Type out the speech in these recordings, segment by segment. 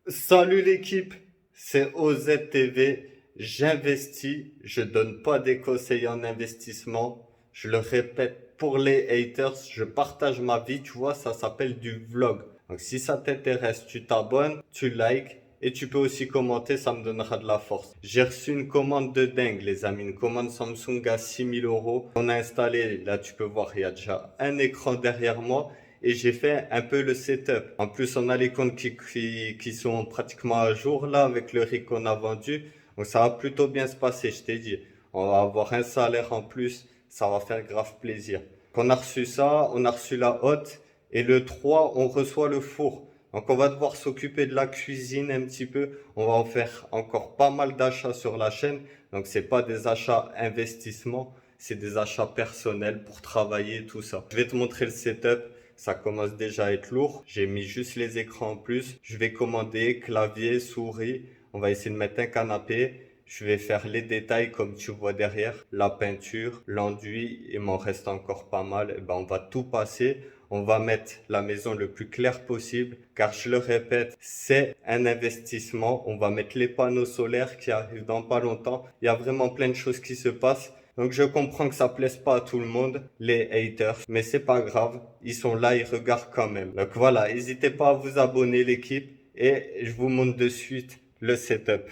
Salut l'équipe, c'est OZTV. J'investis, je donne pas des conseils en investissement. Je le répète pour les haters, je partage ma vie, tu vois, ça s'appelle du vlog. Donc si ça t'intéresse, tu t'abonnes, tu likes et tu peux aussi commenter, ça me donnera de la force. J'ai reçu une commande de dingue, les amis, une commande Samsung à 6 000 euros. On a installé, là tu peux voir, il y a déjà un écran derrière moi et j'ai fait un peu le setup. En plus, on a les comptes qui sont pratiquement à jour là avec le riz qu'on a vendu. Donc ça va plutôt bien se passer, je t'ai dit. On va avoir un salaire en plus, ça va faire grave plaisir. On a reçu ça, on a reçu la hotte et le 3, on reçoit le four. Donc on va devoir s'occuper de la cuisine un petit peu. On va en faire encore pas mal d'achats sur la chaîne. Donc c'est pas des achats investissements, c'est des achats personnels pour travailler tout ça. Je vais te montrer le setup. Ça commence déjà à être lourd. J'ai mis juste les écrans en plus. Je vais commander clavier, souris. On va essayer de mettre un canapé. Je vais faire les détails comme tu vois derrière. La peinture, l'enduit. Il m'en reste encore pas mal. Et ben, on va tout passer. On va mettre la maison le plus clair possible. Car je le répète, c'est un investissement. On va mettre les panneaux solaires qui arrivent dans pas longtemps. Il y a vraiment plein de choses qui se passent. Donc je comprends que ça plaise pas à tout le monde, les haters, mais c'est pas grave, ils sont là, ils regardent quand même. Donc voilà, n'hésitez pas à vous abonner l'équipe et je vous montre de suite le setup.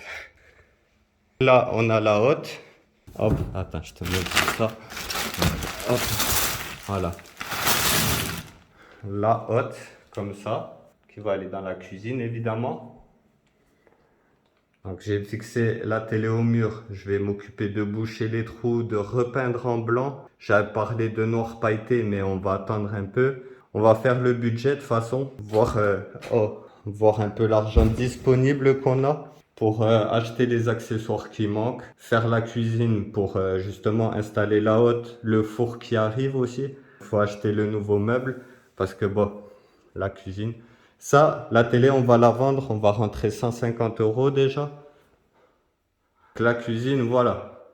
Là, on a la hotte. Hop, attends, je te montre ça. Hop, voilà. La hotte, comme ça, qui va aller dans la cuisine évidemment. Donc j'ai fixé la télé au mur, je vais m'occuper de boucher les trous, de repeindre en blanc. J'avais parlé de noir pailleté mais on va attendre un peu. On va faire le budget de façon, voir un peu l'argent disponible qu'on a pour acheter les accessoires qui manquent, faire la cuisine pour justement installer la hotte, le four qui arrive aussi. Il faut acheter le nouveau meuble parce que bon, la cuisine. Ça, la télé, on va la vendre, on va rentrer 150 euros déjà. La cuisine, voilà.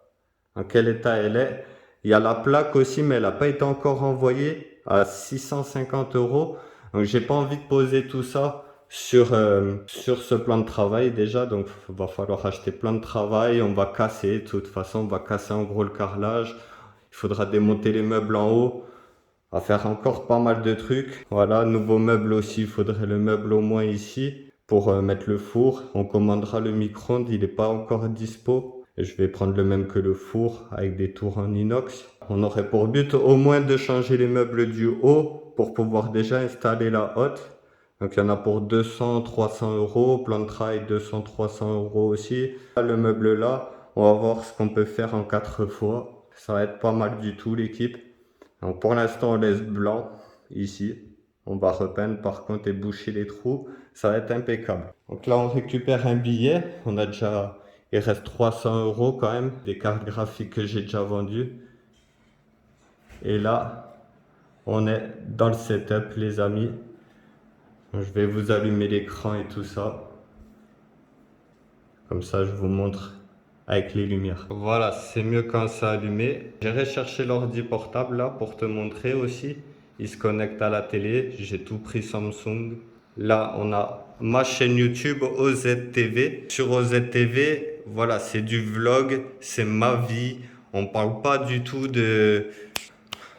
En quel état elle est. Il y a la plaque aussi, mais elle n'a pas été encore envoyée à 650 euros. Donc, j'ai pas envie de poser tout ça sur ce plan de travail déjà. Donc, il va falloir acheter plein de travail. On va casser, de toute façon, on va casser en gros le carrelage. Il faudra démonter les meubles en haut. On va faire encore pas mal de trucs. Voilà, nouveau meuble aussi. Il faudrait le meuble au moins ici pour mettre le four. On commandera le micro-ondes. Il n'est pas encore dispo. Et je vais prendre le même que le four avec des tours en inox. On aurait pour but au moins de changer les meubles du haut pour pouvoir déjà installer la hotte. Donc il y en a pour 200, 300 euros. Plan de travail 200, 300 euros aussi. Le meuble là, on va voir ce qu'on peut faire en 4 fois. Ça va être pas mal du tout l'équipe. Donc pour l'instant on laisse blanc ici. On va repeindre par contre et boucher les trous. Ça va être impeccable. Donc là on récupère un billet. On a déjà... Il reste 300 euros quand même. Des cartes graphiques que j'ai déjà vendues. Et là on est dans le setup les amis. Je vais vous allumer l'écran et tout ça. Comme ça je vous montre avec les lumières. Voilà, c'est mieux quand c'est allumé. J'ai recherché l'ordi portable là pour te montrer aussi. Il se connecte à la télé. J'ai tout pris Samsung. Là, on a ma chaîne YouTube OZTV. Sur OZTV, voilà, c'est du vlog, c'est ma vie. On parle pas du tout de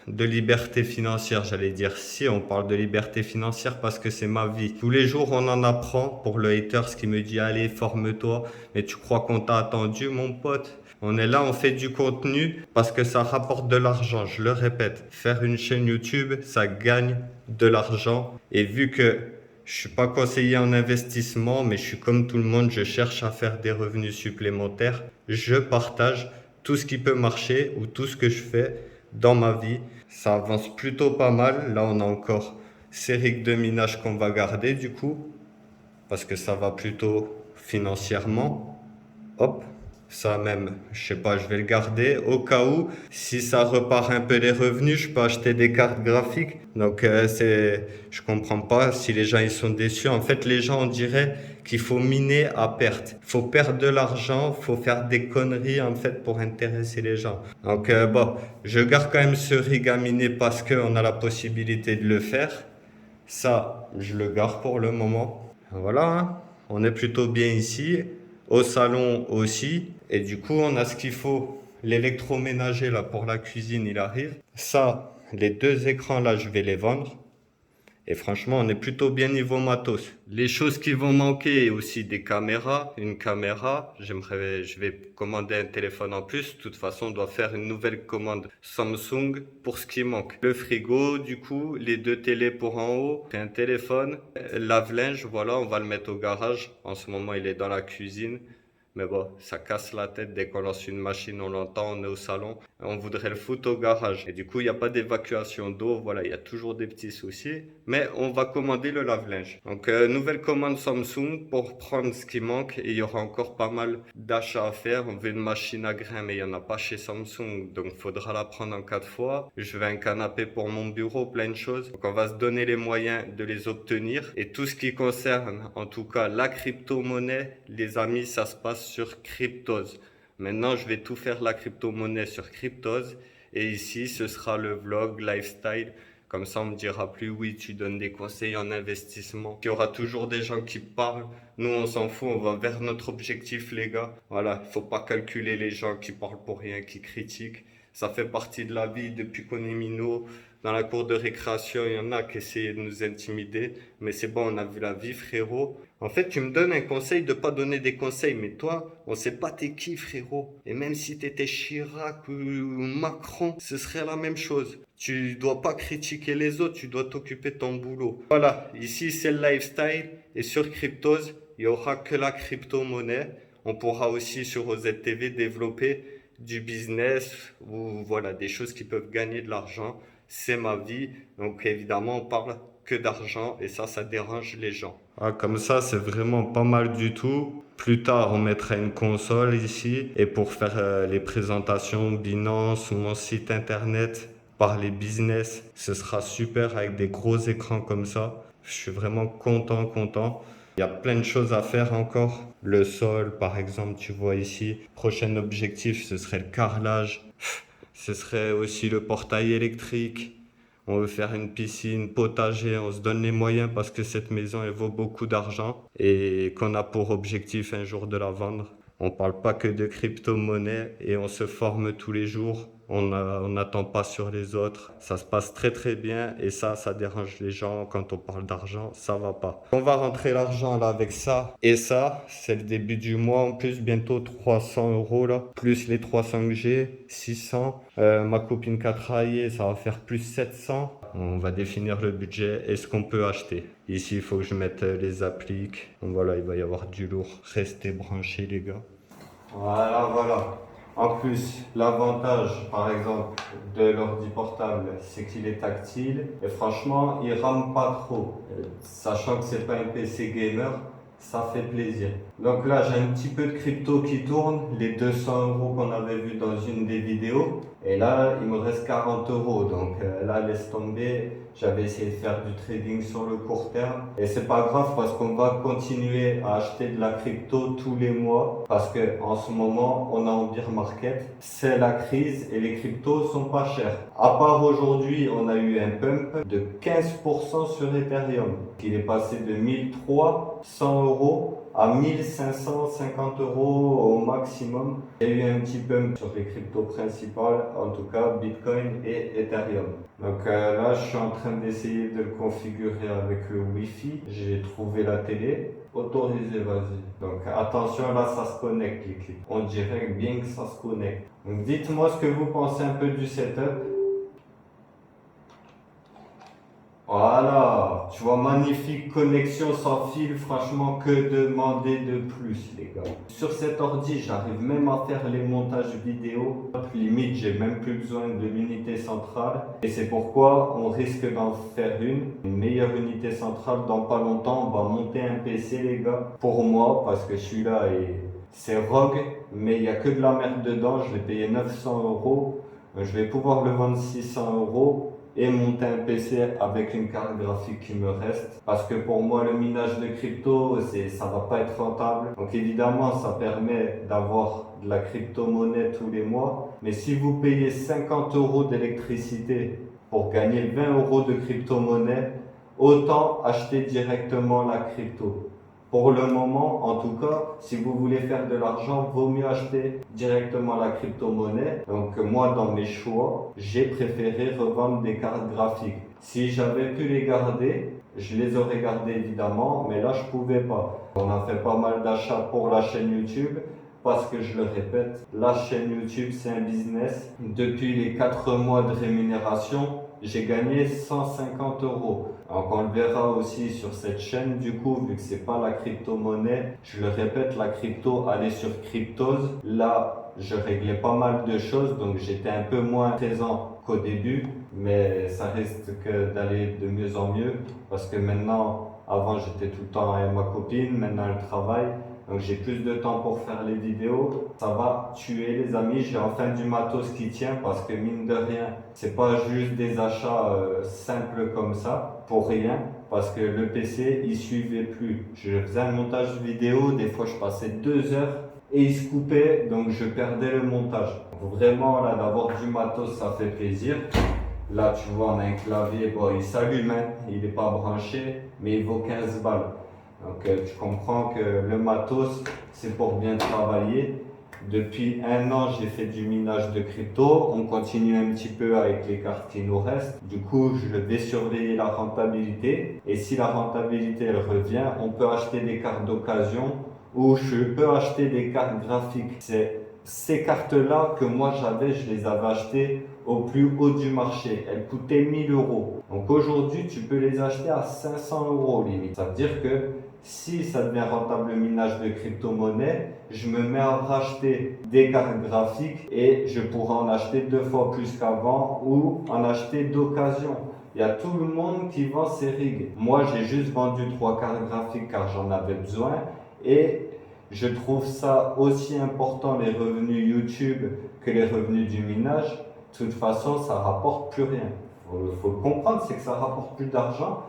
liberté financière, j'allais dire. Si, on parle de liberté financière parce que c'est ma vie. Tous les jours, on en apprend. Pour le hater, ce qui me dit, allez, forme-toi. Mais tu crois qu'on t'a attendu, mon pote? On est là, on fait du contenu parce que ça rapporte de l'argent. Je le répète, faire une chaîne YouTube, ça gagne de l'argent. Et vu que je suis pas conseiller en investissement, mais je suis comme tout le monde, je cherche à faire des revenus supplémentaires. Je partage tout ce qui peut marcher ou tout ce que je fais dans ma vie. Ça avance plutôt pas mal. Là, on a encore ces rigues de minage qu'on va garder du coup, parce que ça va plutôt financièrement. Hop, ça même, je sais pas, je vais le garder au cas où. Si ça repart un peu les revenus, je peux acheter des cartes graphiques. Donc je comprends pas si les gens ils sont déçus. En fait, les gens on dirait qu'il faut miner à perte. Faut perdre de l'argent, faut faire des conneries en fait pour intéresser les gens. Donc bon, je garde quand même ce rig à miner parce qu'on a la possibilité de le faire. Ça, je le garde pour le moment. Voilà, hein. on est plutôt bien ici. Au salon aussi. Et du coup, on a ce qu'il faut. L'électroménager là pour la cuisine, il arrive. Ça, les deux écrans là, je vais les vendre. Et franchement, on est plutôt bien niveau matos. Les choses qui vont manquer aussi des caméras, une caméra. Je vais commander un téléphone en plus. De toute façon, on doit faire une nouvelle commande Samsung pour ce qui manque. Le frigo, du coup, les deux télés pour en haut, et un téléphone, lave-linge, voilà, on va le mettre au garage. En ce moment, il est dans la cuisine. Mais bon, ça casse la tête dès qu'on lance une machine, on l'entend, on est au salon. On voudrait le foutre au garage. Et du coup, il n'y a pas d'évacuation d'eau. Voilà, il y a toujours des petits soucis. Mais on va commander le lave-linge. Donc, nouvelle commande Samsung pour prendre ce qui manque. Et il y aura encore pas mal d'achats à faire. On veut une machine à grains, mais il n'y en a pas chez Samsung. Donc, il faudra la prendre en 4 fois. Je veux un canapé pour mon bureau, plein de choses. Donc, on va se donner les moyens de les obtenir. Et tout ce qui concerne, en tout cas, la crypto-monnaie, les amis, ça se passe sur Cryptos. Maintenant, je vais tout faire la crypto-monnaie sur Cryptos. Et ici, ce sera le vlog lifestyle. Comme ça, on me dira plus, oui, tu donnes des conseils en investissement. Il y aura toujours des gens qui parlent. Nous, on s'en fout, on va vers notre objectif, les gars. Voilà, il faut pas calculer les gens qui parlent pour rien, qui critiquent. Ça fait partie de la vie depuis qu'on est minot. Dans la cour de récréation, il y en a qui essaient de nous intimider. Mais c'est bon, on a vu la vie, frérot. En fait, tu me donnes un conseil de pas donner des conseils. Mais toi, on sait pas t'es qui, frérot. Et même si t'étais Chirac ou Macron, ce serait la même chose. Tu dois pas critiquer les autres, tu dois t'occuper de ton boulot. Voilà, ici c'est le lifestyle. Et sur Cryptos, il y aura que la crypto-monnaie. On pourra aussi sur OZTV développer du business ou voilà, des choses qui peuvent gagner de l'argent. C'est ma vie. Donc évidemment, on parle que d'argent et ça dérange les gens. Ah, comme ça, c'est vraiment pas mal du tout. Plus tard, on mettra une console ici et pour faire les présentations Binance ou mon site internet, parler business, ce sera super avec des gros écrans comme ça. Je suis vraiment content. Il y a plein de choses à faire encore. Le sol, par exemple, tu vois ici. Prochain objectif, ce serait le carrelage. Ce serait aussi le portail électrique. On veut faire une piscine, potager, on se donne les moyens parce que cette maison, elle vaut beaucoup d'argent et qu'on a pour objectif un jour de la vendre. On ne parle pas que de crypto-monnaie et on se forme tous les jours. On n'attend pas sur les autres. Ça se passe très bien et ça dérange les gens. Quand on parle d'argent, ça va pas. On va rentrer l'argent là avec ça et ça. C'est le début du mois. En plus, bientôt 300 € là. Plus les 300 que j'ai, 600. Ma copine qui a travaillé, ça va faire plus 700. On va définir le budget et ce qu'on peut acheter. Ici, il faut que je mette les appliques. Donc voilà, il va y avoir du lourd. Restez branchés les gars. Voilà. En plus, l'avantage, par exemple, de l'ordi portable, c'est qu'il est tactile. Et franchement, il rame pas trop. Sachant que c'est pas un PC gamer, ça fait plaisir. Donc là, j'ai un petit peu de crypto qui tourne, les 200 € qu'on avait vu dans une des vidéos. Et là, il me reste 40 €. Donc là, laisse tomber. J'avais essayé de faire du trading sur le court terme. Et c'est pas grave parce qu'on va continuer à acheter de la crypto tous les mois. Parce que en ce moment, on a en bear market. C'est la crise et les cryptos sont pas chers. À part aujourd'hui, on a eu un pump de 15% sur Ethereum. Il est passé de 1300 € à 1550 € au maximum. Il y a eu un petit bump sur les cryptos principales, en tout cas Bitcoin et Ethereum. Donc là, je suis en train d'essayer de le configurer avec le Wi-Fi. J'ai trouvé la télé. Autorisé, vas-y. Donc attention, là, ça se connecte les clips. On dirait bien que ça se connecte. Donc dites-moi ce que vous pensez un peu du setup. Voilà, tu vois, magnifique connexion sans fil, franchement, que demander de plus, les gars. Sur cet ordi, j'arrive même à faire les montages vidéo. Limite, j'ai même plus besoin de l'unité centrale. Et c'est pourquoi on risque d'en faire une meilleure unité centrale. Dans pas longtemps, on va monter un PC, les gars. Pour moi, parce que celui-là, c'est Rogue, mais il n'y a que de la merde dedans. Je l'ai payé 900 €. Je vais pouvoir le vendre 600 €. Et monter un PC avec une carte graphique qui me reste. Parce que pour moi, le minage de crypto, ça va pas être rentable. Donc évidemment, ça permet d'avoir de la crypto-monnaie tous les mois. Mais si vous payez 50 € d'électricité pour gagner 20 € de crypto-monnaie, autant acheter directement la crypto. Pour le moment, en tout cas, si vous voulez faire de l'argent, vaut mieux acheter directement la crypto-monnaie. Donc moi, dans mes choix, j'ai préféré revendre des cartes graphiques. Si j'avais pu les garder, je les aurais gardées évidemment, mais là, je pouvais pas. On a fait pas mal d'achats pour la chaîne YouTube. Parce que je le répète, la chaîne YouTube, c'est un business. Depuis les 4 mois de rémunération, j'ai gagné 150 euros. Donc on le verra aussi sur cette chaîne. Du coup, vu que c'est pas la crypto-monnaie, je le répète, la crypto, elle est sur Cryptos. Là, je réglais pas mal de choses, donc j'étais un peu moins présent qu'au début, mais ça reste que d'aller de mieux en mieux. Parce que maintenant, avant j'étais tout le temps avec ma copine, maintenant elle travaille. Donc j'ai plus de temps pour faire les vidéos. Ça va tuer les amis. J'ai enfin du matos qui tient parce que mine de rien, c'est pas juste des achats simples comme ça pour rien. Parce que le PC il suivait plus. Je faisais un montage vidéo, des fois je passais 2 heures et il se coupait, donc je perdais le montage. Donc vraiment là d'avoir du matos ça fait plaisir. Là tu vois on a un clavier, bon il s'allume, hein, il n'est pas branché, mais il vaut 15 balles. Donc tu comprends que le matos, c'est pour bien travailler. Depuis 1 an, j'ai fait du minage de crypto. On continue un petit peu avec les cartes qui nous restent. Du coup, je vais surveiller la rentabilité. Et si la rentabilité elle revient, on peut acheter des cartes d'occasion ou je peux acheter des cartes graphiques. C'est ces cartes-là que moi j'avais, je les avais achetées au plus haut du marché. Elles coûtaient 1000 euros. Donc aujourd'hui, tu peux les acheter à 500 euros limite. Ça veut dire que si ça devient rentable le minage de crypto-monnaie, je me mets à racheter des cartes graphiques et je pourrais en acheter 2 fois plus qu'avant ou en acheter d'occasion. Il y a tout le monde qui vend ses rigs. Moi, j'ai juste vendu 3 cartes graphiques car j'en avais besoin et je trouve ça aussi important les revenus YouTube que les revenus du minage. De toute façon, ça rapporte plus rien. Faut le comprendre, c'est que ça rapporte plus d'argent.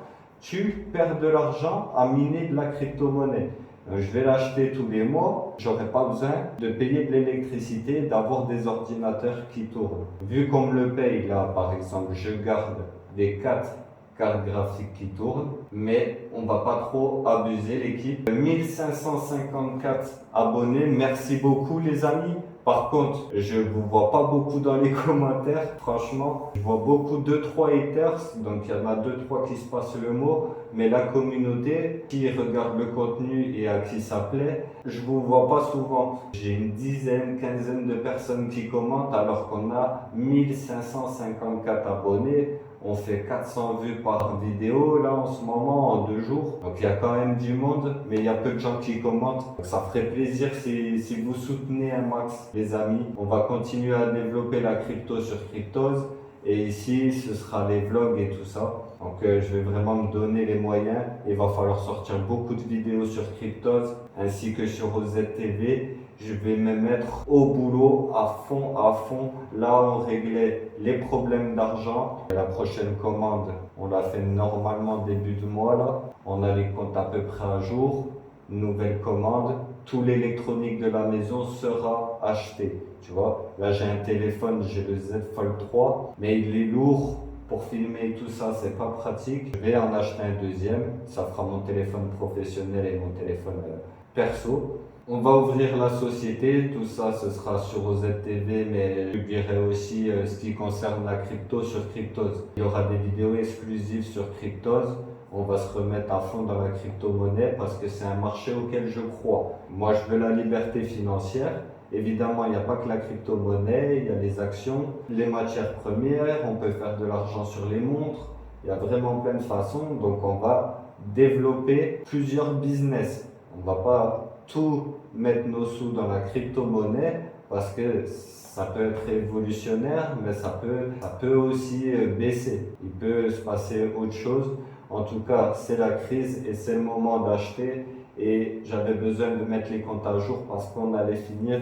Tu perds de l'argent à miner de la crypto-monnaie. Je vais l'acheter tous les mois, j'aurai pas besoin de payer de l'électricité, d'avoir des ordinateurs qui tournent. Vu qu'on me le paye là, par exemple, je garde des 4 cartes graphiques qui tournent, mais on va pas trop abuser l'équipe. 1554 abonnés, merci beaucoup les amis. Par contre, je vous vois pas beaucoup dans les commentaires, franchement. Je vois beaucoup 2-3 haters, donc il y en a 2-3 qui se passent le mot. Mais la communauté qui regarde le contenu et à qui ça plaît, je vous vois pas souvent. J'ai une dizaine, quinzaine de personnes qui commentent alors qu'on a 1554 abonnés. On fait 400 vues par vidéo là en ce moment, en 2 jours. Donc il y a quand même du monde, mais il y a peu de gens qui commentent. Donc ça ferait plaisir si vous soutenez un max les amis. On va continuer à développer la crypto sur Cryptos. Et ici, ce sera les vlogs et tout ça. Donc je vais vraiment me donner les moyens. Il va falloir sortir beaucoup de vidéos sur Cryptos ainsi que sur OZTV. Je vais me mettre au boulot à fond, à fond. Là, on réglait les problèmes d'argent. La prochaine commande, on l'a fait normalement début de mois là. On a les comptes à peu près à jour. Nouvelle commande. Tout l'électronique de la maison sera acheté. Tu vois, là j'ai un téléphone, j'ai le Z Fold 3, mais il est lourd. Pour filmer tout ça, c'est pas pratique. Je vais en acheter un deuxième. Ça fera mon téléphone professionnel et mon téléphone perso. On va ouvrir la société, tout ça ce sera sur OZTV, mais je publierai aussi ce qui concerne la crypto sur Cryptos. Il y aura des vidéos exclusives sur Cryptos. On va se remettre à fond dans la crypto-monnaie parce que c'est un marché auquel je crois. Moi, je veux la liberté financière. Évidemment, il n'y a pas que la crypto-monnaie, il y a les actions, les matières premières, on peut faire de l'argent sur les montres. Il y a vraiment plein de façons, donc on va développer plusieurs business. On ne va pas tout mettre nos sous dans la crypto-monnaie parce que ça peut être révolutionnaire, mais ça peut aussi baisser. Il peut se passer autre chose. En tout cas, c'est la crise et c'est le moment d'acheter. Et j'avais besoin de mettre les comptes à jour parce qu'on allait finir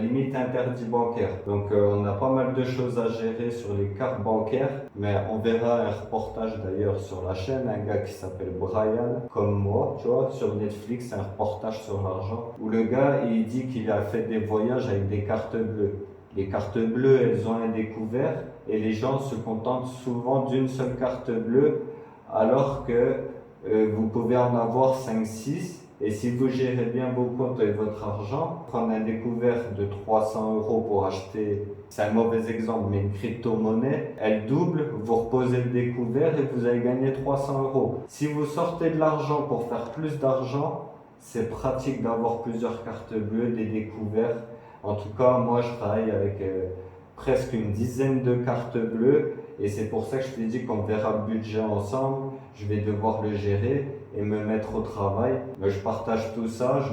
limite interdit bancaire. Donc on a pas mal de choses à gérer sur les cartes bancaires, mais on verra un reportage d'ailleurs sur la chaîne, un gars qui s'appelle Brian, comme moi, tu vois, sur Netflix, un reportage sur l'argent, où le gars il dit qu'il a fait des voyages avec des cartes bleues. Les cartes bleues, elles ont un découvert et les gens se contentent souvent d'une seule carte bleue, alors que vous pouvez en avoir 5-6. Et si vous gérez bien vos comptes et votre argent, prendre un découvert de 300 € pour acheter, c'est un mauvais exemple, mais une crypto-monnaie, elle double, vous reposez le découvert et vous avez gagné 300 €. Si vous sortez de l'argent pour faire plus d'argent, c'est pratique d'avoir plusieurs cartes bleues, des découverts. En tout cas, moi je travaille avec presque une dizaine de cartes bleues et c'est pour ça que je t'ai dit qu'on verra le budget ensemble. Je vais devoir le gérer et me mettre au travail. Mais je partage tout ça.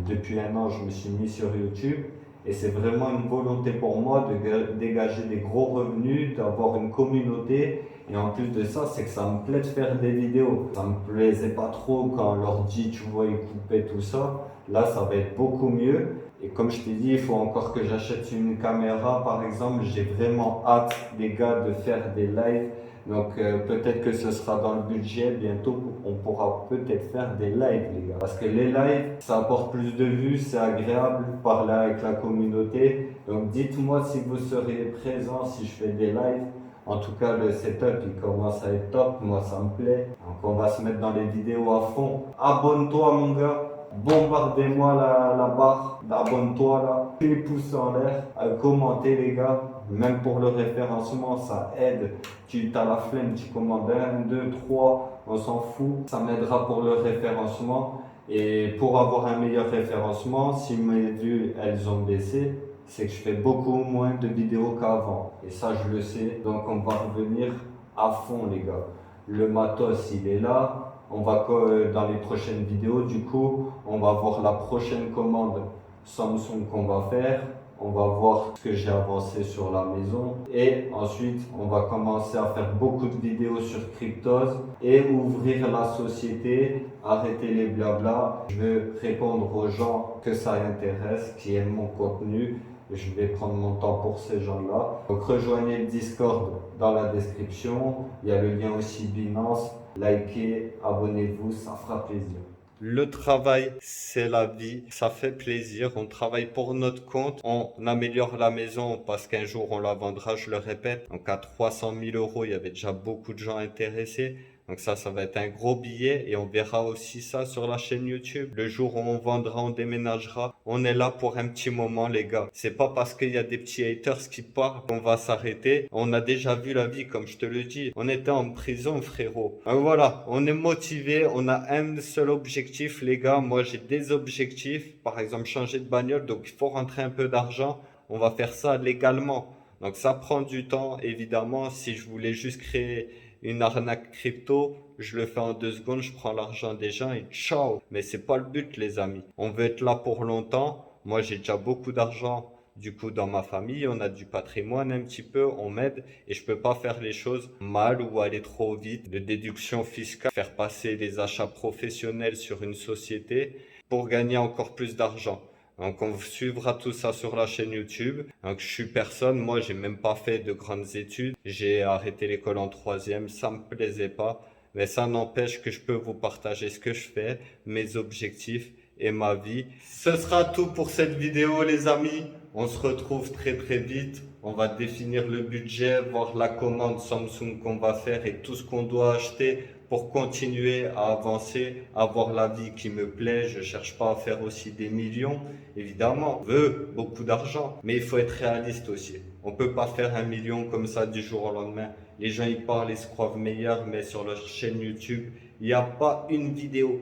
Depuis un an, je me suis mis sur YouTube et c'est vraiment une volonté pour moi de dégager des gros revenus, d'avoir une communauté. Et en plus de ça, c'est que ça me plaît de faire des vidéos. Ça me plaisait pas trop quand l'ordi, tu vois, il coupait tout ça. Là, ça va être beaucoup mieux. Et comme je t'ai dit, il faut encore que j'achète une caméra, par exemple. J'ai vraiment hâte, les gars, de faire des lives. Donc peut-être que ce sera dans le budget. Bientôt, on pourra peut-être faire des lives, les gars. Parce que les lives, ça apporte plus de vues, c'est agréable de parler avec la communauté. Donc dites-moi si vous serez présents si je fais des lives. En tout cas, le setup, il commence à être top. Moi, ça me plaît. Donc on va se mettre dans les vidéos à fond. Abonne-toi, mon gars. Bombardez-moi la barre d'abonne-toi là, les pouces en l'air, commentez les gars, même pour le référencement ça aide, tu as la flemme, tu commandes 1, 2, 3, on s'en fout, ça m'aidera pour le référencement et pour avoir un meilleur référencement, si mes vues elles ont baissé, c'est que je fais beaucoup moins de vidéos qu'avant et ça je le sais, donc on va revenir à fond les gars, le matos il est là. On va dans les prochaines vidéos, du coup, on va voir la prochaine commande Samsung qu'on va faire. On va voir ce que j'ai avancé sur la maison. Et ensuite, on va commencer à faire beaucoup de vidéos sur Cryptos et ouvrir la société, arrêter les blabla. Je vais répondre aux gens que ça intéresse, qui aiment mon contenu. Je vais prendre mon temps pour ces gens-là. Donc rejoignez le Discord dans la description. Il y a le lien aussi Binance. Likez, abonnez-vous, ça fera plaisir. Le travail, c'est la vie, ça fait plaisir, on travaille pour notre compte, on améliore la maison parce qu'un jour on la vendra, je le répète. Donc à 300 000 €, il y avait déjà beaucoup de gens intéressés. Donc ça va être un gros billet et on verra aussi ça sur la chaîne YouTube. Le jour où on vendra, on déménagera. On est là pour un petit moment, les gars. C'est pas parce qu'il y a des petits haters qui parlent qu'on va s'arrêter. On a déjà vu la vie, comme je te le dis. On était en prison, frérot. Donc voilà, on est motivé. On a un seul objectif, les gars. Moi, j'ai des objectifs. Par exemple, changer de bagnole. Donc, il faut rentrer un peu d'argent. On va faire ça légalement. Donc, ça prend du temps, évidemment. Si je voulais juste créer une arnaque crypto, je le fais en 2 secondes, je prends l'argent des gens et ciao. Mais c'est pas le but, les amis. On veut être là pour longtemps. Moi, j'ai déjà beaucoup d'argent. Du coup, dans ma famille, on a du patrimoine un petit peu, on m'aide et je peux pas faire les choses mal ou aller trop vite. De déduction fiscale, faire passer les achats professionnels sur une société pour gagner encore plus d'argent. Donc on suivra tout ça sur la chaîne YouTube. Donc je suis personne, moi j'ai même pas fait de grandes études. J'ai arrêté l'école en 3e, ça me plaisait pas. Mais ça n'empêche que je peux vous partager ce que je fais, mes objectifs et ma vie. Ce sera tout pour cette vidéo les amis. On se retrouve très très vite. On va définir le budget, voir la commande Samsung qu'on va faire et tout ce qu'on doit acheter pour continuer à avancer, avoir la vie qui me plaît. Je cherche pas à faire aussi des millions. Évidemment, on veut beaucoup d'argent, mais il faut être réaliste aussi. On peut pas faire 1 million comme ça du jour au lendemain. Les gens ils parlent, ils se croient meilleurs, mais sur leur chaîne YouTube, il n'y a pas une vidéo.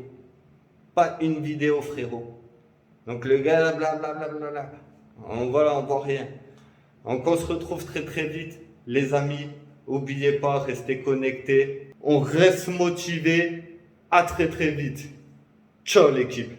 Pas une vidéo, frérot. Donc le gars, blablabla. Voilà, on voit rien. Donc on se retrouve très très vite, les amis. N'oubliez pas, restez connectés. On reste motivé. À très très vite. Ciao l'équipe.